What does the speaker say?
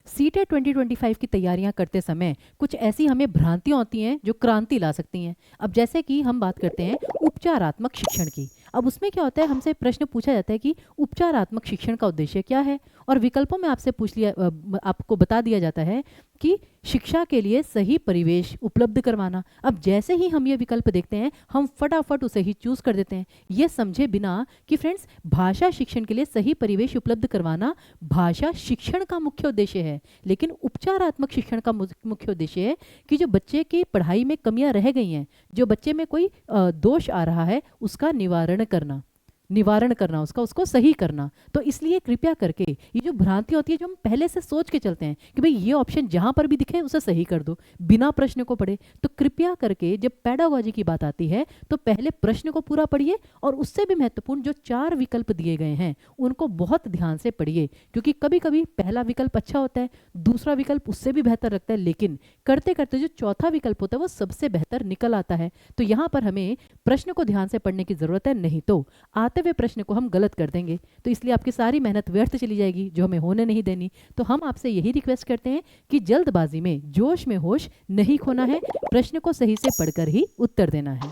CTET 2025 की तैयारियां करते समय कुछ ऐसी हमें भ्रांतियां होती हैं जो क्रांति ला सकती हैं। अब जैसे कि हम बात करते हैं उपचारात्मक शिक्षण की। अब उसमें क्या होता है, हमसे प्रश्न पूछा जाता है कि उपचारात्मक शिक्षण का उद्देश्य क्या है, और विकल्पों में आपसे पूछ लिया आपको बता दिया जाता है कि शिक्षा के लिए सही परिवेश उपलब्ध करवाना। अब जैसे ही हम ये विकल्प देखते हैं हम फटाफट उसे ही चूज कर देते हैं, ये समझे बिना कि फ्रेंड्स भाषा शिक्षण के लिए सही परिवेश उपलब्ध करवाना भाषा शिक्षण का मुख्य उद्देश्य है, लेकिन उपचारात्मक शिक्षण का मुख्य उद्देश्य है कि जो बच्चे की पढ़ाई में कमियां रह गई हैं, जो बच्चे में कोई दोष आ रहा है उसका निवारण करना उसका उसको सही करना। तो इसलिए कृपया करके ये जो भ्रांति होती है, जो हम पहले से सोच के चलते हैं कि भाई ये ऑप्शन जहां पर भी दिखे उसे सही कर दो बिना प्रश्न को पढ़े, तो कृपया करके जब पेडागोजी की बात आती है तो पहले प्रश्न को पूरा पढ़िए और उससे भी महत्वपूर्ण जो 4 विकल्प दिए गए हैं उनको बहुत ध्यान से पढ़िए, क्योंकि कभी कभी पहला विकल्प अच्छा होता है, दूसरा विकल्प उससे भी बेहतर लगता है, लेकिन करते करते जो चौथा विकल्प होता है वो सबसे बेहतर निकल आता है। तो यहाँ पर हमें प्रश्न को ध्यान से पढ़ने की जरूरत है, नहीं तो आते हुए प्रश्न को हम गलत कर देंगे, तो इसलिए आपकी सारी मेहनत व्यर्थ चली जाएगी जो हमें होने नहीं देनी। तो हम आपसे यही रिक्वेस्ट करते हैं कि जल्दबाजी में जोश में होश नहीं खोना है, प्रश्न को सही से पढ़कर ही उत्तर देना है।